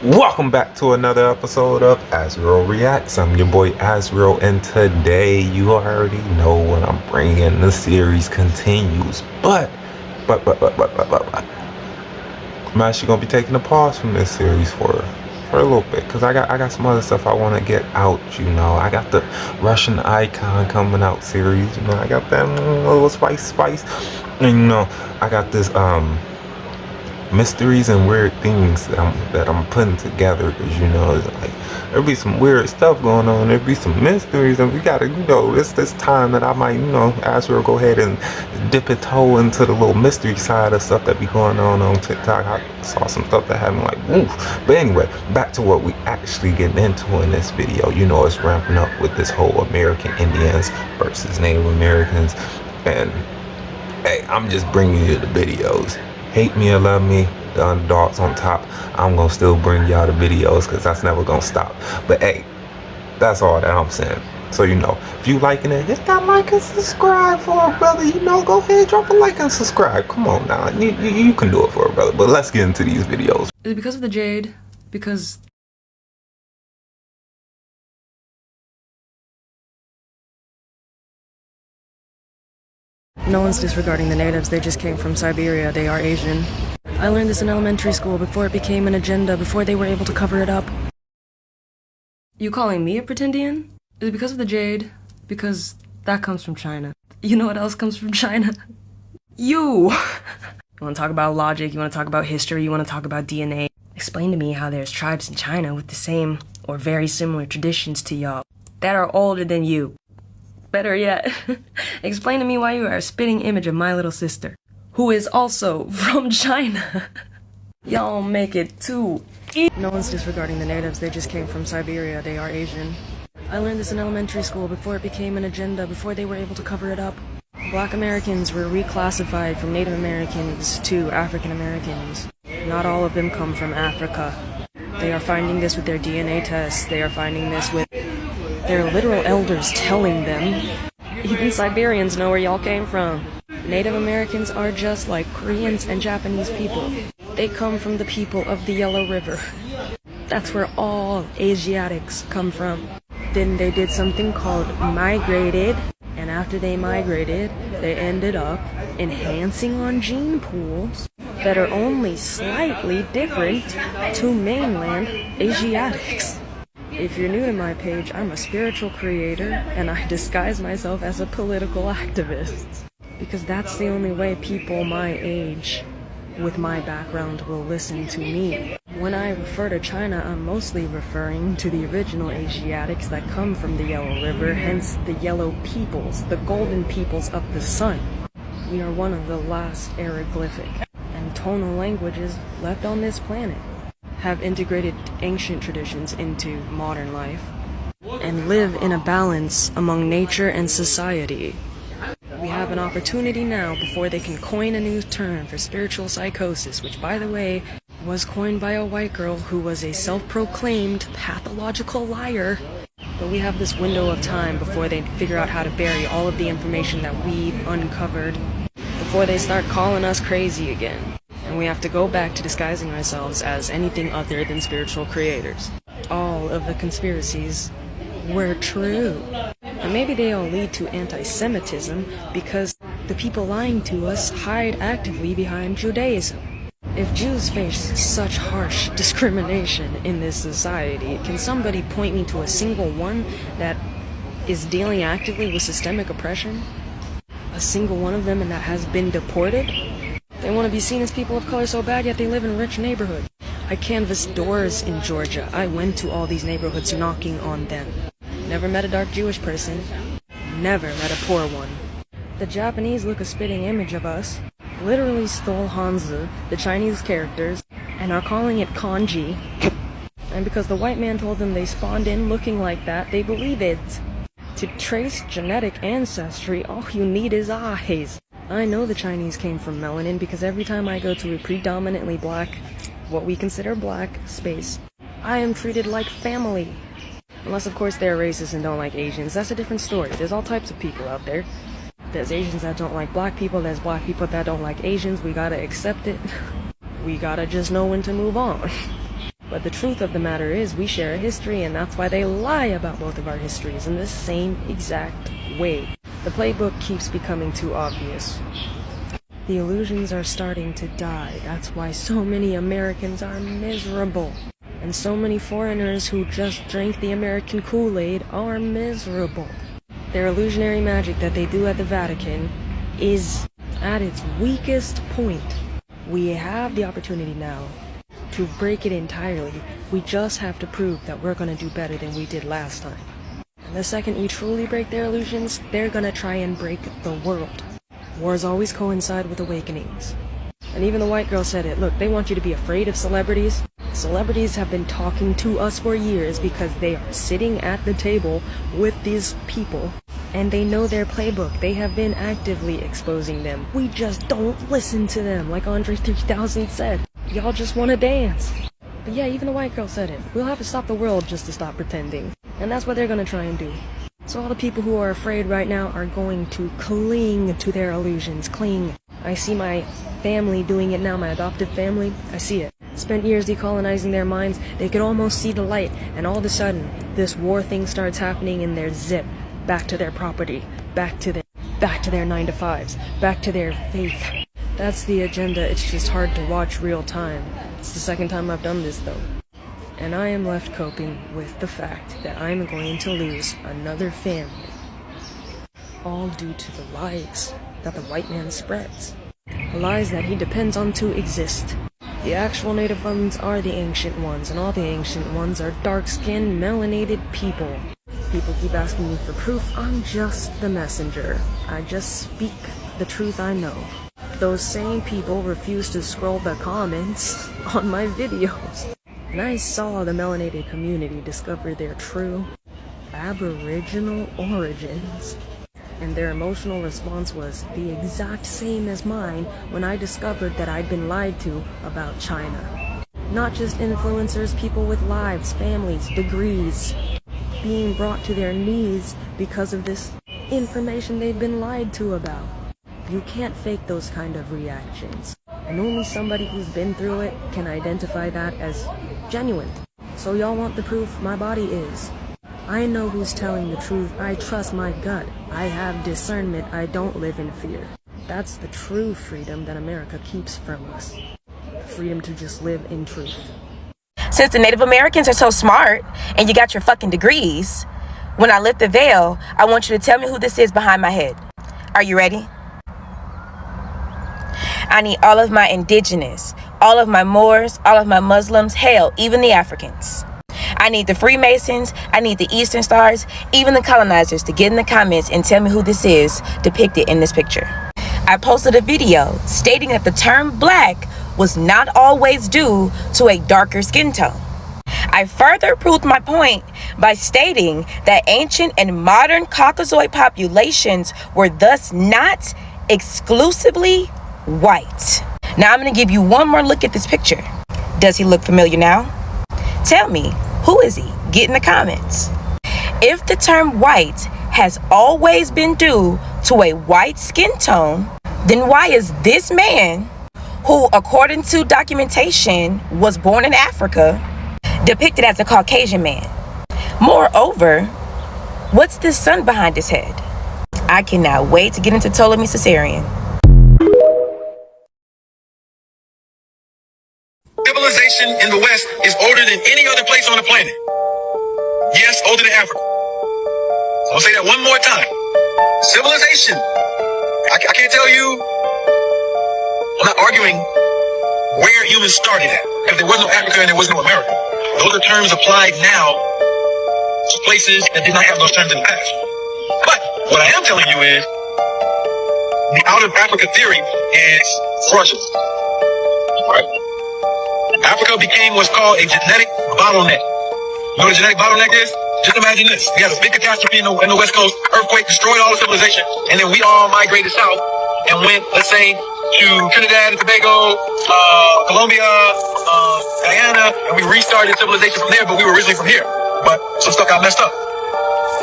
Welcome back to another episode of Azrael Reacts. I'm your boy Azrael, and today you already know what I'm bringing. The series continues, but I'm actually gonna be taking a pause from this series for a little bit because I got some other stuff I want to get out. I got the Russian Icon coming out series. I got that little spice, and I got this mysteries and weird things that I'm putting together, because it's like there'll be some weird stuff going on, there'll be some mysteries, and we gotta it's this time that I might ask her to go ahead and dip a toe into the little mystery side of stuff that be going on TikTok. I saw some stuff that had me like woof. But anyway, back to what we actually getting into in this video. It's ramping up with this whole American Indians versus Native Americans, and hey, I'm just bringing you the videos. Hate me or love me, the underdogs on top, I'm gonna still bring y'all the videos because that's never gonna stop. But hey, that's all that I'm saying. So if you liking it, hit that like and subscribe for a brother. Go ahead, drop a like and subscribe. Come on now, you can do it for a brother. But let's get into these videos. Is it because of the jade? Because no one's disregarding the natives, they just came from Siberia, they are Asian. I learned this in elementary school before it became an agenda, before they were able to cover it up. You calling me a pretendian? Is it because of the jade? Because that comes from China. You know what else comes from China? You! You wanna talk about logic, you wanna talk about history, you wanna talk about DNA. Explain to me how there's tribes in China with the same or very similar traditions to y'all that are older than you. Better yet, explain to me why you are a spitting image of my little sister, who is also from China. Y'all make it too easy. No one's disregarding the natives, they just came from Siberia, they are Asian. I learned this in elementary school before it became an agenda, before they were able to cover it up. Black Americans were reclassified from Native Americans to African Americans. Not all of them come from Africa. They are finding this with their DNA tests, they are finding this with their literal elders telling them. Even Siberians know where y'all came from. Native Americans are just like Koreans and Japanese people. They come from the people of the Yellow River. That's where all Asiatics come from. Then they did something called migrated, and after they migrated, they ended up enhancing on gene pools that are only slightly different to mainland Asiatics. If you're new to my page, I'm a spiritual creator, and I disguise myself as a political activist. Because that's the only way people my age, with my background, will listen to me. When I refer to China, I'm mostly referring to the original Asiatics that come from the Yellow River, hence the yellow peoples, the golden peoples of the sun. We are one of the last hieroglyphic and tonal languages left on this planet. Have integrated ancient traditions into modern life, and live in a balance among nature and society. We have an opportunity now before they can coin a new term for spiritual psychosis, which, by the way, was coined by a white girl who was a self-proclaimed pathological liar. But we have this window of time before they figure out how to bury all of the information that we've uncovered, before they start calling us crazy again. And we have to go back to disguising ourselves as anything other than spiritual creators. All of the conspiracies were true. And maybe they all lead to anti-Semitism because the people lying to us hide actively behind Judaism. If Jews face such harsh discrimination in this society, can somebody point me to a single one that is dealing actively with systemic oppression? A single one of them and that has been deported? They want to be seen as people of color so bad, yet they live in rich neighborhoods. I canvassed doors in Georgia. I went to all these neighborhoods knocking on them. Never met a dark Jewish person. Never met a poor one. The Japanese look a spitting image of us. Literally stole Hanzi, the Chinese characters, and are calling it kanji. And because the white man told them they spawned in looking like that, they believe it. To trace genetic ancestry, all you need is eyes. I know the Chinese came from melanin because every time I go to a predominantly black, what we consider black, space, I am treated like family. Unless, of course, they're racist and don't like Asians. That's a different story. There's all types of people out there. There's Asians that don't like black people. There's black people that don't like Asians. We gotta accept it. We gotta just know when to move on. But the truth of the matter is we share a history, and that's why they lie about both of our histories in the same exact way. The playbook keeps becoming too obvious. The illusions are starting to die. That's why so many Americans are miserable. And so many foreigners who just drank the American Kool-Aid are miserable. Their illusionary magic that they do at the Vatican is at its weakest point. We have the opportunity now to break it entirely. We just have to prove that we're going to do better than we did last time. And the second we truly break their illusions, they're going to try and break the world. Wars always coincide with awakenings. And even the white girl said it. Look, they want you to be afraid of celebrities. Celebrities have been talking to us for years because they are sitting at the table with these people and they know their playbook. They have been actively exposing them. We just don't listen to them, like Andre 3000 said. Y'all just want to dance. But yeah, even the white girl said it. We'll have to stop the world just to stop pretending. And that's what they're going to try and do. So all the people who are afraid right now are going to cling to their illusions. Cling. I see my family doing it now, my adoptive family. I see it. Spent years decolonizing their minds. They could almost see the light. And all of a sudden, this war thing starts happening and they're zip. Back to their property. Back to their 9-to-5s. Back to their faith. That's the agenda. It's just hard to watch real time. It's the second time I've done this though. And I am left coping with the fact that I'm going to lose another family. All due to the lies that the white man spreads. The lies that he depends on to exist. The actual native ones are the ancient ones, and all the ancient ones are dark-skinned, melanated people. People keep asking me for proof. I'm just the messenger. I just speak the truth I know. Those same people refuse to scroll the comments on my videos. And I saw the melanated community discover their true Aboriginal origins. And their emotional response was the exact same as mine when I discovered that I'd been lied to about China. Not just influencers, people with lives, families, degrees, being brought to their knees because of this information they've been lied to about. You can't fake those kind of reactions. And only somebody who's been through it can identify that as genuine. So y'all want the proof? My body is. I know who's telling the truth. I trust my gut. I have discernment. I don't live in fear. That's the true freedom that America keeps from us. Freedom to just live in truth. Since the Native Americans are so smart and you got your fucking degrees, when I lift the veil, I want you to tell me who this is behind my head. Are you ready? I need all of my indigenous, all of my Moors, all of my Muslims, hell, even the Africans. I need the Freemasons, I need the Eastern Stars, even the colonizers to get in the comments and tell me who this is depicted in this picture. I posted a video stating that the term black was not always due to a darker skin tone. I further proved my point by stating that ancient and modern Caucasoid populations were thus not exclusively white. Now I'm going to give you one more look at this picture. Does he look familiar now? Tell me, who is he? Get in the comments. If the term white has always been due to a white skin tone, then why is this man, who according to documentation was born in Africa, depicted as a Caucasian man? Moreover, what's this sun behind his head? I cannot wait to get into Ptolemy Caesarian. Civilization in the West is older than any other place on the planet. Yes, older than Africa. I'll say that one more time. Civilization. I can't tell you. I'm not arguing where humans started at. Because there was no Africa and there was no America. Those are terms applied now to places that did not have those terms in the past. But what I am telling you is the out of Africa theory is fraudulent. Right? Africa became what's called a genetic bottleneck. You know what a genetic bottleneck is? Just imagine this. We had a big catastrophe in the West Coast. Earthquake destroyed all the civilization. And then we all migrated south and went, let's say, to Trinidad and Tobago, Colombia, Guyana, and we restarted civilization from there, but we were originally from here. But some stuff got messed up.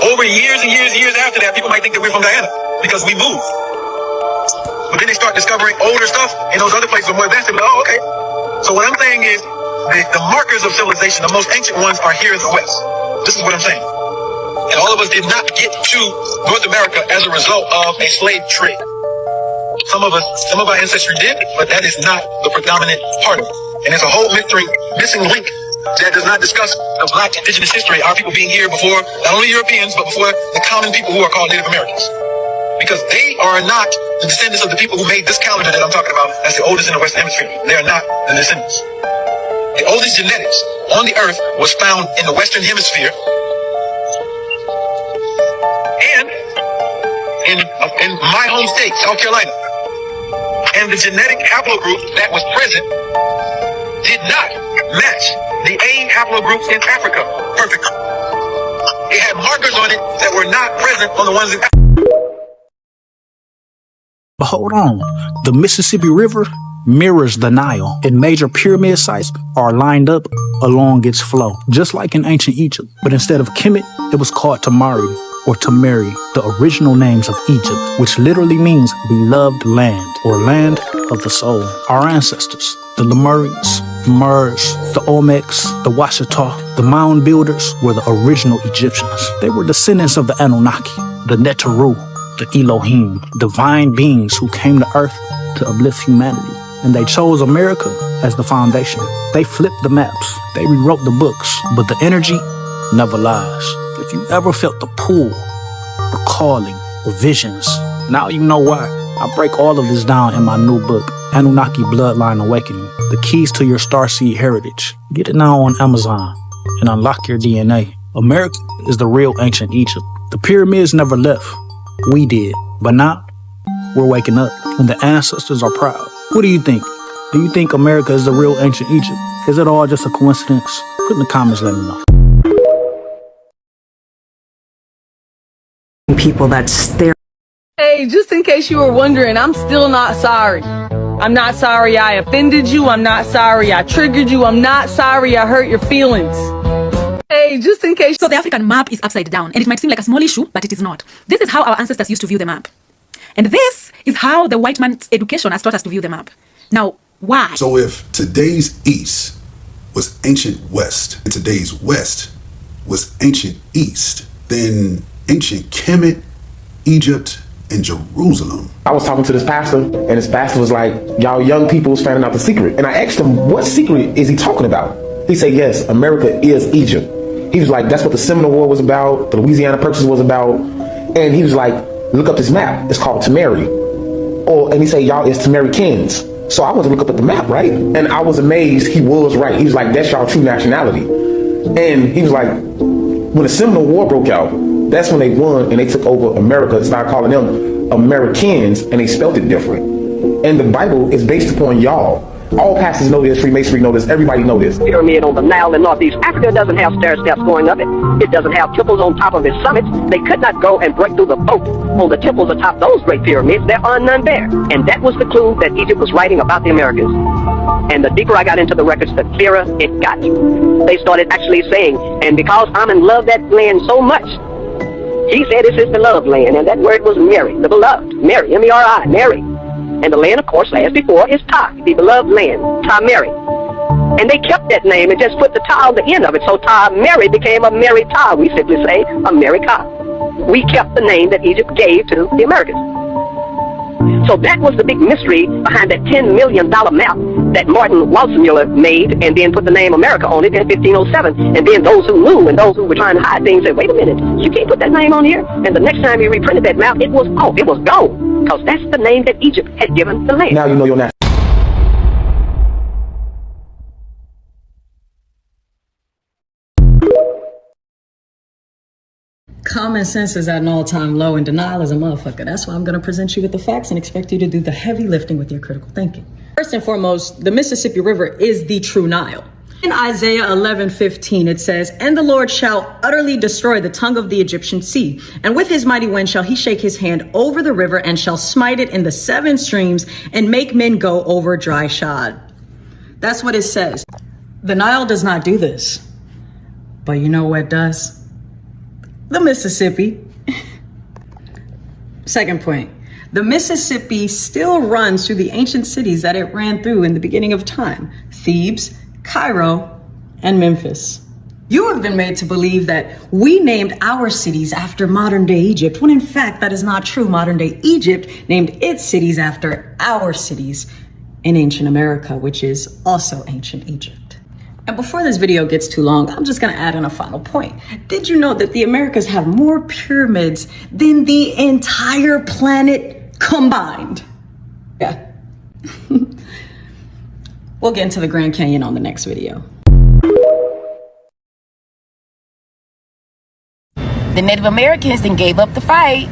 Over years and years and years after that, people might think that we're from Guyana because we moved. But then they start discovering older stuff in those other places more advanced. Like, oh, okay. So what I'm saying is, the markers of civilization, the most ancient ones, are here in the West. This is what I'm saying. And all of us did not get to North America as a result of a slave trade. Some of our ancestry did, but that is not the predominant part of it. And there's a whole missing link that does not discuss the Black indigenous history, our people being here before not only Europeans, but before the common people who are called Native Americans. Because they are not the descendants of the people who made this calendar that I'm talking about as the oldest in the Western Hemisphere. They are not the descendants. The oldest genetics on the earth was found in the Western Hemisphere and in my home state, South Carolina. And the genetic haplogroup that was present did not match the A haplogroups in Africa perfectly. It had markers on it that were not present on the ones in Africa. But hold on, the Mississippi River mirrors the Nile, and major pyramid sites are lined up along its flow, just like in ancient Egypt. But instead of Kemet, it was called Tamari or Tameri, the original names of Egypt, which literally means beloved land or land of the soul. Our ancestors, the Lemurians, the Mers, the Olmecs, the Washita, the mound builders were the original Egyptians. They were descendants of the Anunnaki, the Neteru, the Elohim, divine beings who came to earth to uplift humanity. And they chose America as the foundation. They flipped the maps, they rewrote the books, but the energy never lies. If you ever felt the pull, the calling, the visions, now you know why. I break all of this down in my new book, Anunnaki Bloodline Awakening, the keys to your starseed heritage. Get it now on Amazon and unlock your DNA. America is the real ancient Egypt. The pyramids never left. We did. But now, we're waking up, and the ancestors are proud. What do you think? Do you think America is the real ancient Egypt? Is it all just a coincidence? Put in the comments, let me know. People that stare. Hey, just in case you were wondering, I'm still not sorry. I'm not sorry I offended you. I'm not sorry I triggered you. I'm not sorry I hurt your feelings. Hey, just in case. So the African map is upside down, and it might seem like a small issue, but it is not. This is how our ancestors used to view the map. And this is how the white man's education has taught us to view the map. Now, why? So if today's East was ancient West, and today's West was ancient East, then ancient Kemet, Egypt, and Jerusalem. I was talking to this pastor, and this pastor was like, y'all young people's finding out the secret. And I asked him, what secret is he talking about? He said, yes, America is Egypt. He was like, that's what the Seminole War was about, the Louisiana Purchase was about. And he was like, look up this map. It's called Tamari. And he said, y'all, it's Tamarikans. So I went to look up at the map, right? And I was amazed he was right. He was like, that's y'all true nationality. And he was like, when the Seminole War broke out, that's when they won and they took over America and started calling them Americans, and they spelled it different. And the Bible is based upon y'all. All pastors know this, Freemasonry know this, everybody know this. Pyramid on the Nile in Northeast Africa doesn't have stair steps going up it. It doesn't have temples on top of its summits. They could not go and break through the boat on the temples atop those great pyramids. There are none there. And that was the clue that Egypt was writing about the Americas. And the deeper I got into the records, the clearer it got. They started actually saying, and because Amun loved that land so much, he said it's his beloved land, and that word was Mary, the beloved. Mary, M-E-R-I, Mary. And the land, of course, as before, is Ta, the beloved land, Ta Mary. And they kept that name and just put the Ta on the end of it. So Ta Mary became a Mary Ta. We simply say America. We kept the name that Egypt gave to the Americas. So that was the big mystery behind that $10 million map that Martin Waldseemüller made and then put the name America on it in 1507. And then those who knew and those who were trying to hide things said, wait a minute, you can't put that name on here. And the next time he reprinted that map, it was off, it was gone. Because that's the name that Egypt had given the land. Now you know your national. Common sense is at an all-time low, and denial is a motherfucker. That's why I'm going to present you with the facts and expect you to do the heavy lifting with your critical thinking. First and foremost, the Mississippi River is the true Nile. In Isaiah 11:15, it says, "And the Lord shall utterly destroy the tongue of the Egyptian sea, and with his mighty wind shall he shake his hand over the river, and shall smite it in the 7 streams, and make men go over dry shod." That's what it says. The Nile does not do this. But you know what does? The Mississippi. Second point, the Mississippi still runs through the ancient cities that it ran through in the beginning of time. Thebes, Cairo, and Memphis. You have been made to believe that we named our cities after modern-day Egypt, when in fact that is not true. Modern-day Egypt named its cities after our cities in ancient America, which is also ancient Egypt. And before this video gets too long, I'm just gonna add in a final point. Did you know that the Americas have more pyramids than the entire planet combined? Yeah. We'll get into the Grand Canyon on the next video. The Native Americans then gave up the fight.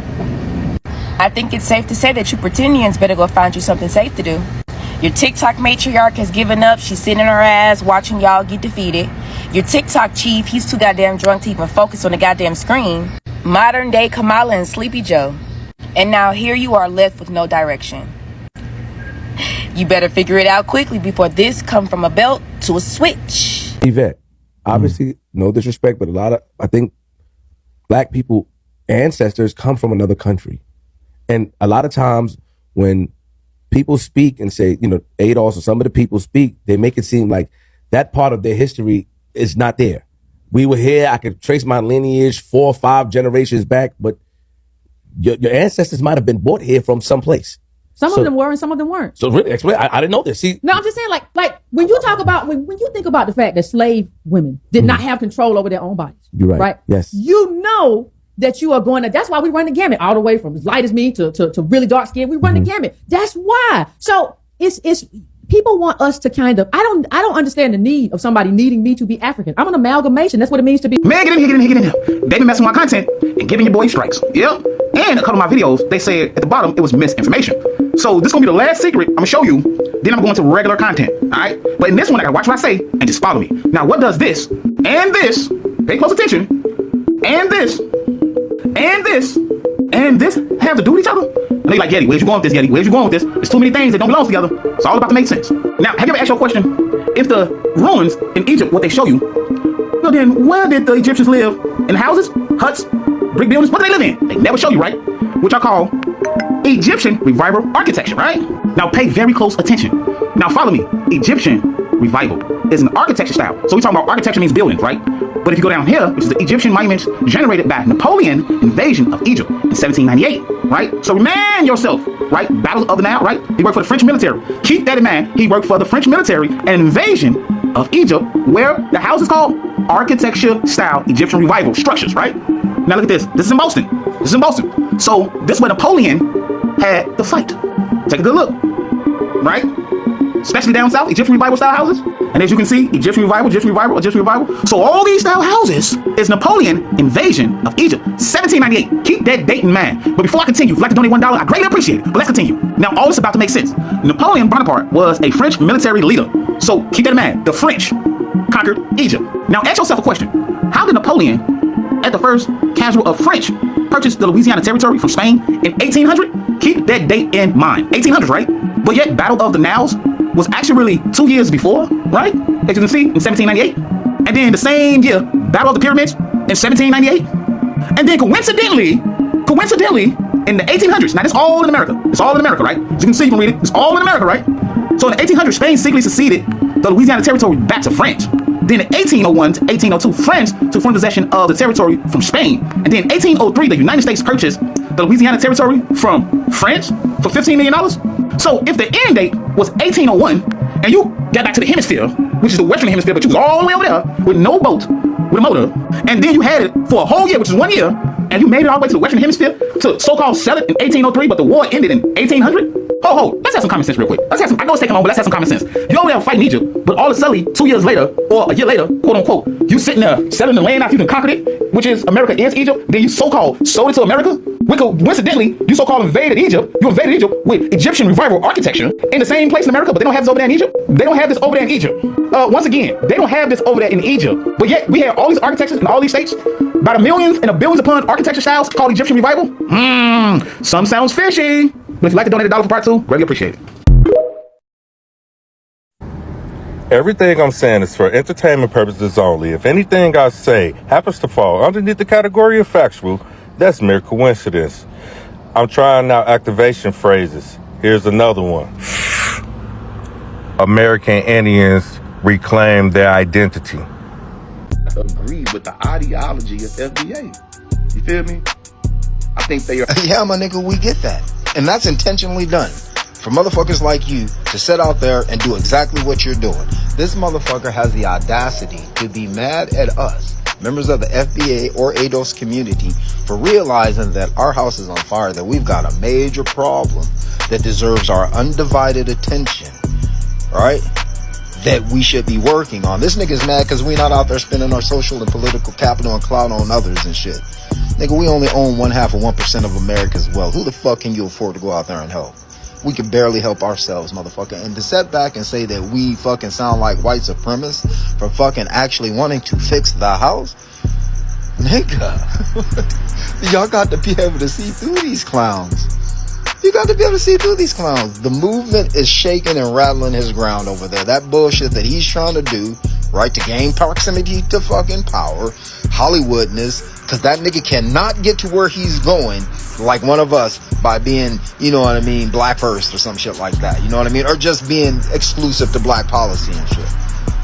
I think it's safe to say that you pretendians better go find you something safe to do. Your TikTok matriarch has given up. She's sitting in her ass watching y'all get defeated. Your TikTok chief, he's too goddamn drunk to even focus on the goddamn screen. Modern day Kamala and Sleepy Joe. And now here you are left with no direction. You better figure it out quickly before this come from a belt to a switch. Yvette, obviously, no disrespect, but I think Black people ancestors come from another country. And a lot of times when people speak and say, ADOS or some of the people speak, they make it seem like that part of their history is not there. We were here, I could trace my lineage 4 or 5 generations back, but your ancestors might have been brought here from someplace. Some of them were and some of them weren't. So really, explain. I didn't know this. See, no, I'm just saying, like when you talk about when you think about the fact that slave women did not have control over their own bodies. You're right. Right. Yes. You know that you are going to. That's why we run the gamut, all the way from as light as me to really dark skin. We run the gamut. That's why. So it's people want us to kind of. I don't understand the need of somebody needing me to be African. I'm an amalgamation. That's what it means to be. Man, get in here. They been messing with my content and giving your boy strikes. Yep. And a couple of my videos, they said at the bottom it was misinformation. So this is gonna be the last secret I'm gonna show you. Then I'm going to regular content. All right. But in this one, I gotta watch what I say and just follow me. Now, what does this and this? Pay close attention. And this have to do with each other? And they like, Yeti, where's you going with this, Yeti? Where's you going with this? There's too many things that don't belong together. It's all about to make sense. Now, have you ever asked your question? If the ruins in Egypt, what they show you, well then, where did the Egyptians live? In houses, huts, brick buildings? What did they live in? They never show you, right? Which I call Egyptian revival architecture, right? Now pay very close attention. Now follow me. Egyptian revival is an architecture style. So we talking about architecture means buildings, right? But if you go down here, which is the Egyptian monuments generated by Napoleon invasion of Egypt in 1798, right? So remind yourself, right? Battle of the Nile, right? He worked for the French military. Keep that in mind. He worked for the French military and invasion of Egypt, where the house is called architecture style Egyptian revival structures, right? Now look at this. This is in Boston. So this is where Napoleon had the fight. Take a good look, right? Especially down south, Egyptian revival style houses. And as you can see, Egyptian revival. So all these style houses is Napoleon invasion of Egypt, 1798. Keep that date in mind. But before I continue, if you'd like to donate $1, I greatly appreciate it. But let's continue. Now all this is about to make sense. Napoleon Bonaparte was a French military leader. So keep that in mind. The French conquered Egypt. Now ask yourself a question. How did Napoleon, at the first casual of French, purchase the Louisiana territory from Spain in 1800? Keep that date in mind. 1800s, right? But yet, Battle of the Niles was actually really 2 years before, right? As you can see, in 1798. And then the same year, Battle of the Pyramids in 1798. And then coincidentally, in the 1800s, now this is all in America. It's all in America, right? As you can see, you can read it. It's all in America, right? So in the 1800s, Spain secretly seceded the Louisiana territory back to France. Then in 1801 to 1802, France took full possession of the territory from Spain. And then in 1803, the United States purchased the Louisiana territory from France for $15 million. So if the end date was 1801, and you got back to the hemisphere, which is the western hemisphere, but you was all the way over there with no boat, with a motor, and then you had it for a whole year, which is 1 year, and you made it all the way to the western hemisphere to so-called sell it in 1803, but the war ended in 1800? Let's have some common sense real quick. I know it's taking long, but let's have some common sense. You over there fighting Egypt, but all of a sudden, 2 years later, or a year later, quote unquote, you sitting there selling the land after you done conquered it, which is America is Egypt, then you so-called sold it to America. Coincidentally, you so-called invaded Egypt. You invaded Egypt with Egyptian revival architecture in the same place in America, but they don't have this over there in Egypt. They don't have this over there in Egypt. Once again, they don't have this over there in Egypt. But yet, we have all these architectures in all these states by the millions and the billions upon architecture styles called Egyptian revival. Some sounds fishy. But if you'd like to donate $1 for part 2, greatly appreciate it. Everything I'm saying is for entertainment purposes only. If anything I say happens to fall underneath the category of factual, that's mere coincidence. I'm trying out activation phrases. Here's another one. American Indians reclaim their identity. Agree with the ideology of FBA. You feel me? I think they are. Yeah, my nigga, we get that. And that's intentionally done. For motherfuckers like you to sit out there and do exactly what you're doing. This motherfucker has the audacity to be mad at us, members of the FBA or ADOS community, for realizing that our house is on fire, that we've got a major problem that deserves our undivided attention, right? That we should be working on. This nigga's mad because we not out there spending our social and political capital and clout on others and shit. Nigga, we only own 1/2 of America's wealth. Who the fuck can you afford to go out there and help? We can barely help ourselves, motherfucker. And to sit back and say that we fucking sound like white supremacists for fucking actually wanting to fix the house, nigga, y'all got to be able to see through these clowns. You got to be able to see through these clowns. The movement is shaking and rattling his ground over there. That bullshit that he's trying to do, right, to gain proximity to fucking power, Hollywoodness, because that nigga cannot get to where he's going like one of us by being, you know what I mean, black first or some shit like that. You know what I mean? Or just being exclusive to black policy and shit.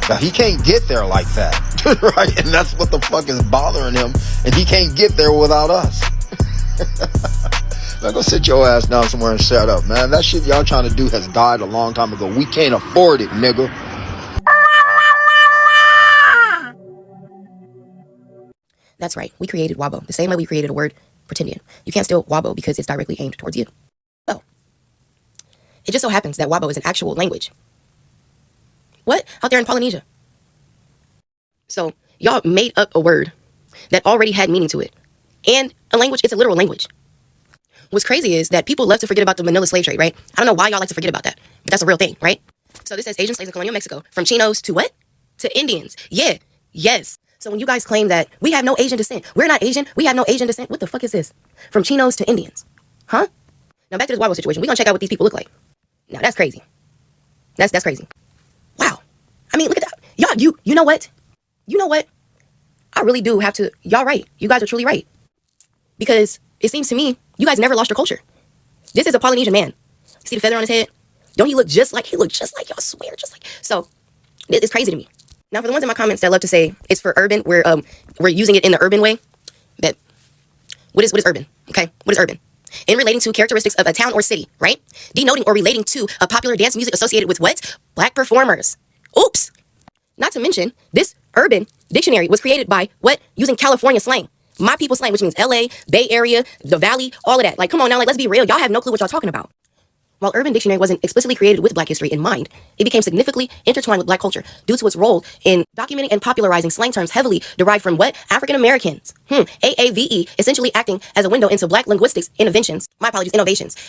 Now, he can't get there like that, right? And that's what the fuck is bothering him. And he can't get there without us. Now go sit your ass down somewhere and shut up, man. That shit y'all trying to do has died a long time ago. We can't afford it, nigga. That's right. We created Wabo the same way we created a word pretendian. You can't steal Wabo because it's directly aimed towards you. Well, it just so happens that Wabo is an actual language. What? Out there in Polynesia. So y'all made up a word that already had meaning to it. And a language, it's a literal language. What's crazy is that people love to forget about the Manila slave trade, right? I don't know why y'all like to forget about that, but that's a real thing, right? So this says Asian slaves in colonial Mexico, from Chinos to what? To Indians. Yeah, yes. So when you guys claim that we have no Asian descent, we're not Asian, we have no Asian descent, what the fuck is this? From Chinos to Indians. Huh? Now back to this Wabo situation. We're gonna check out what these people look like. Now that's crazy. That's crazy. Wow. I mean, look at that. Y'all, you know what? You know what? I really do have to, y'all right. You guys are truly right. Because it seems to me, you guys never lost your culture. This is a Polynesian man. See the feather on his head? Don't he look just like, y'all swear, just like. So, it's crazy to me. Now, for the ones in my comments that love to say it's for urban, we're using it in the urban way. But what is urban? Okay, what is urban? In relating to characteristics of a town or city, right? Denoting or relating to a popular dance music associated with what? Black performers. Oops. Not to mention, this urban dictionary was created by what? Using California slang. My people slang, which means LA, Bay Area, the Valley, all of that. Like, come on now, like, let's be real. Y'all have no clue what y'all talking about. While Urban Dictionary wasn't explicitly created with Black history in mind, it became significantly intertwined with Black culture due to its role in documenting and popularizing slang terms heavily derived from what? African Americans. AAVE, essentially acting as a window into Black linguistics innovations,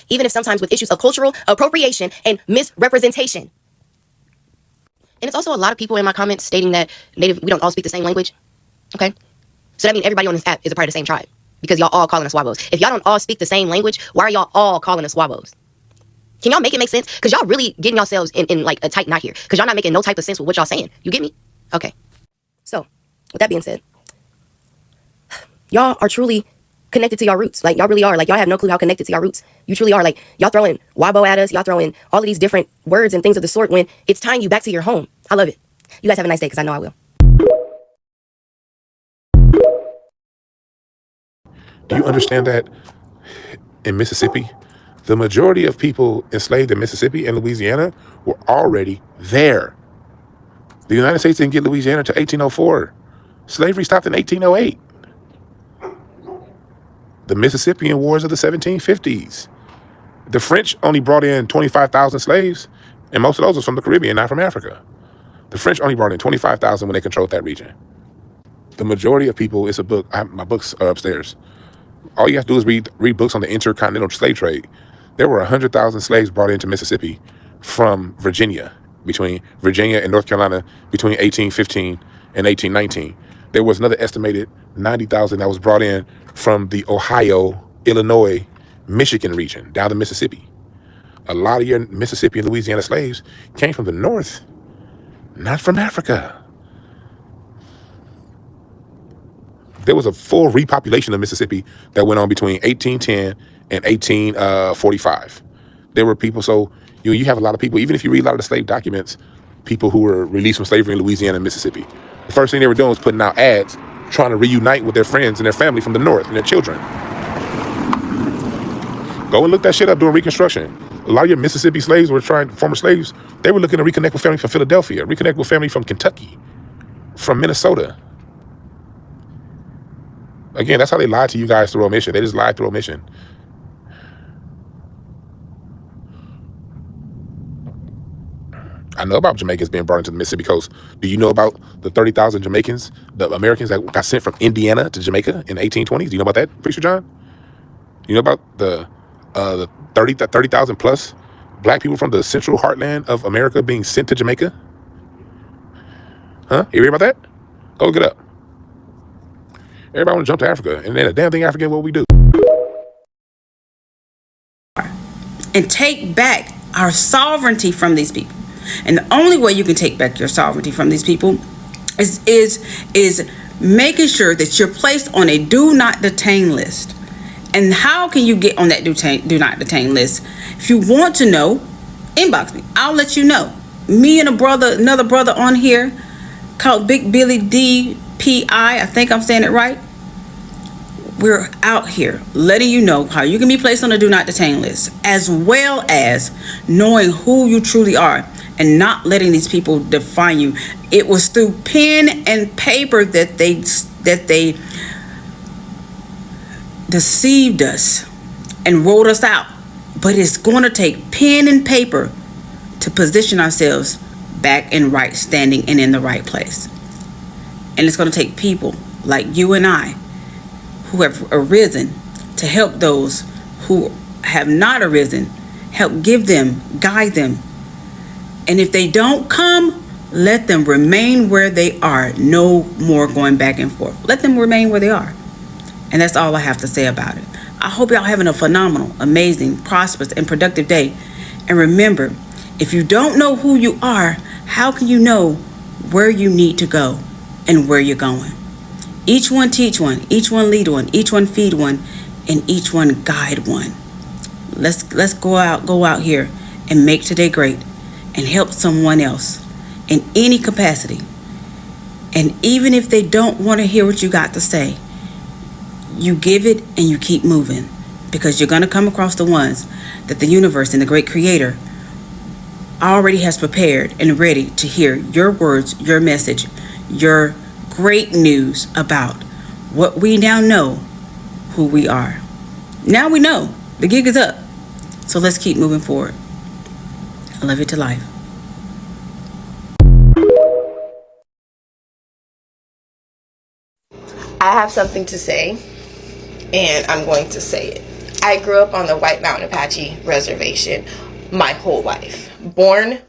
even if sometimes with issues of cultural appropriation and misrepresentation. And it's also a lot of people in my comments stating that we don't all speak the same language. Okay? So that means everybody on this app is a part of the same tribe because y'all all calling us Wabos. If y'all don't all speak the same language, why are y'all all calling us Wabos? Can y'all make it make sense? Because y'all really getting yourselves in like a tight knot here. Because y'all not making no type of sense with what y'all saying. You get me? Okay. So, with that being said, y'all are truly connected to your roots. Like, y'all really are. Like, y'all have no clue how connected to your roots. You truly are. Like, y'all throwing Wabo at us. Y'all throwing all of these different words and things of the sort when it's tying you back to your home. I love it. You guys have a nice day because I know I will. Do you understand that in Mississippi, the majority of people enslaved in Mississippi and Louisiana were already there? The United States didn't get Louisiana until 1804. Slavery stopped in 1808. The Mississippian Wars of the 1750s. The French only brought in 25,000 slaves, and most of those was from the Caribbean, not from Africa. The French only brought in 25,000 when they controlled that region. The majority of people, it's a book, my books are upstairs. All you have to do is read books on the intercontinental slave trade. There were 100,000 slaves brought into Mississippi from Virginia, between Virginia and North Carolina, between 1815 and 1819. There was another estimated 90,000 that was brought in from the Ohio, Illinois, Michigan region, down to Mississippi. A lot of your Mississippi and Louisiana slaves came from the north, not from Africa. There was a full repopulation of Mississippi that went on between 1810 and 1845. There were people, so you have a lot of people, even if you read a lot of the slave documents, people who were released from slavery in Louisiana and Mississippi. The first thing they were doing was putting out ads trying to reunite with their friends and their family from the North and their children. Go and look that shit up during Reconstruction. A lot of your Mississippi slaves former slaves, they were looking to reconnect with family from Philadelphia, reconnect with family from Kentucky, from Minnesota. Again, that's how they lied to you guys through omission. They just lied through omission. I know about Jamaicans being brought into the Mississippi coast. Do you know about the 30,000 Jamaicans, the Americans that got sent from Indiana to Jamaica in the 1820s? Do you know about that, Preacher John? You know about the 30,000 plus black people from the central heartland of America being sent to Jamaica? Huh? You hear about that? Go look it up. Everybody want to jump to Africa, and then a damn thing African, what we do. And take back our sovereignty from these people. And the only way you can take back your sovereignty from these people is making sure that you're placed on a do not detain list. And how can you get on that do not detain list? If you want to know, inbox me. I'll let you know. Me and another brother on here called Big Billy DPI, I think I'm saying it right. We're out here letting you know how you can be placed on a do not detain list, as well as knowing who you truly are and not letting these people define you. It was through pen and paper that they deceived us and wrote us out. But it's going to take pen and paper to position ourselves back in right standing and in the right place. And it's going to take people like you and I who have arisen to help those who have not arisen, help give them, guide them. And if they don't come, let them remain where they are. No more going back and forth. Let them remain where they are. And that's all I have to say about it. I hope y'all having a phenomenal, amazing, prosperous, and productive day. And remember, if you don't know who you are, how can you know where you need to go and where you're going? Each one teach one, each one lead one, each one feed one, and each one guide one. Let's go out here and make today great and help someone else in any capacity. And even if they don't want to hear what you got to say, you give it and you keep moving, because you're going to come across the ones that the universe and the great creator already has prepared and ready to hear your words, your message, your great news about what we now know who we are. Now we know the gig is up. So let's keep moving forward. I love you to life. I have something to say, and I'm going to say it. I grew up on the White Mountain Apache Reservation my whole life. Born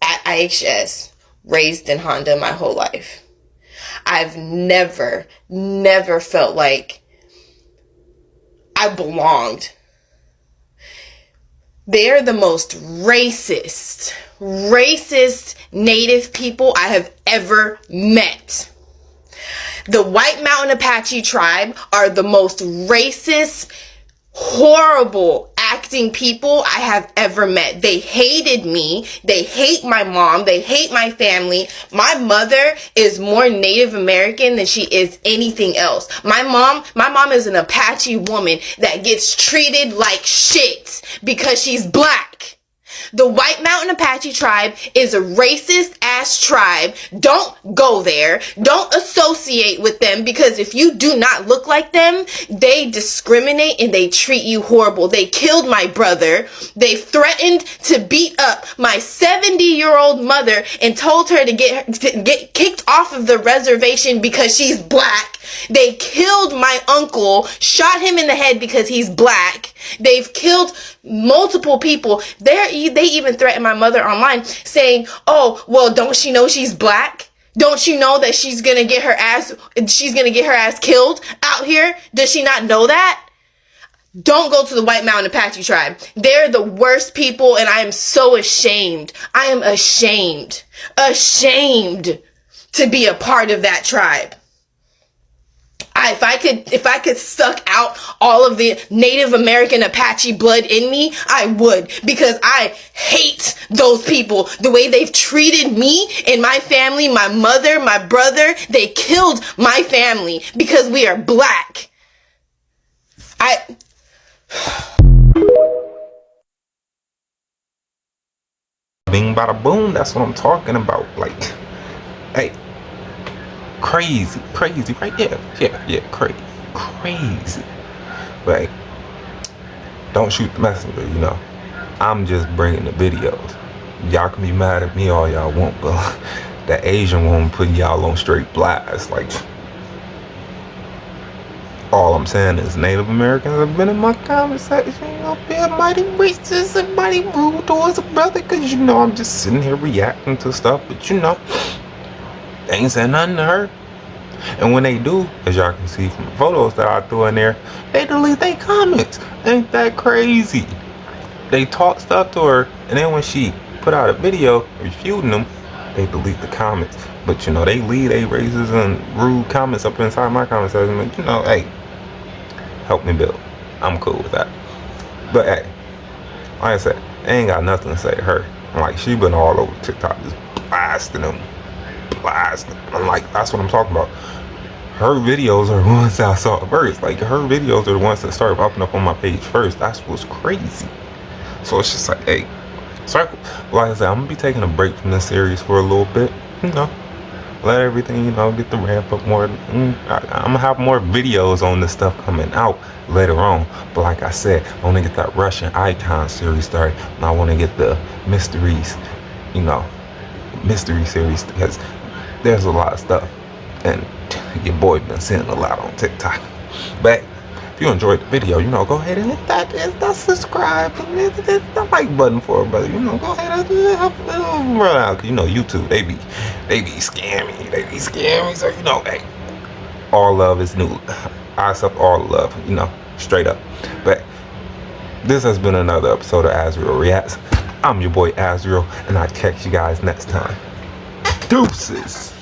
at IHS, raised in Honda my whole life. I've never felt like I belonged. They're the most racist Native people I have ever met. The White Mountain Apache tribe are the most racist, horrible acting people I have ever met. They hated me. They hate my mom. They hate my family. My mother is more Native American than she is anything else. My mom is an Apache woman that gets treated like shit because she's black. The White Mountain Apache tribe is a racist ass tribe. Don't go there. Don't associate with them, because if you do not look like them, they discriminate and they treat you horrible. They killed my brother. They threatened to beat up my 70-year-old mother and told her to get kicked off of the reservation because she's black. They killed my uncle, shot him in the head because he's black. They've killed multiple people. They even threatened my mother online saying, oh, well, don't she know she's black? Don't she know that she's going to get her ass killed out here? Does she not know that? Don't go to the White Mountain Apache tribe. They're the worst people, and I am so ashamed. I am ashamed to be a part of that tribe. If I could suck out all of the Native American Apache blood in me, I would, because I hate those people. The way they've treated me and my family, my mother, my brother, they killed my family because we are black. Bing bada boom, that's what I'm talking about. Like, hey, crazy, right? Yeah, crazy. But hey, don't shoot the messenger, you know. I'm just bringing the videos. Y'all can be mad at me all y'all want, but the Asian woman putting y'all on straight blast. Like, all I'm saying is Native Americans have been in my comment section, you know, being mighty racist and mighty rude towards a brother, because, you know, I'm just sitting here reacting to stuff, but, you know, they ain't saying nothing to her. And when they do, as y'all can see from the photos that I threw in there, they delete their comments. Ain't that crazy? They talk stuff to her, and then when she put out a video refuting them, they delete the comments. But, you know, they leave their racist and rude comments up inside my comment section. But, you know, hey, help me build. I'm cool with that. But hey, like I said, I ain't got nothing to say to her. Like, she been all over TikTok just blasting them. I'm like, that's what I'm talking about. Her videos are the ones that I saw first. Like, her videos are the ones that started popping up on my page first. That's what's crazy. So it's just like, hey, circle. Like I said, I'm gonna be taking a break from this series for a little bit. You know, let everything, you know, get the ramp up more. I'm gonna have more videos on this stuff coming out later on. But like I said, I want to get that Russian icon series started, and I want to get the mysteries, you know, mystery series, because there's a lot of stuff, and your boy been seeing a lot on TikTok. But if you enjoyed the video, you know, go ahead and hit that subscribe and hit the like button for it, brother. You know, go ahead and help run out. You know, YouTube, they be scammy. So, you know, hey, all love is new. I accept all love, you know, straight up. But this has been another episode of Azriel Reacts. I'm your boy Azriel, and I'll catch you guys next time. Deuces.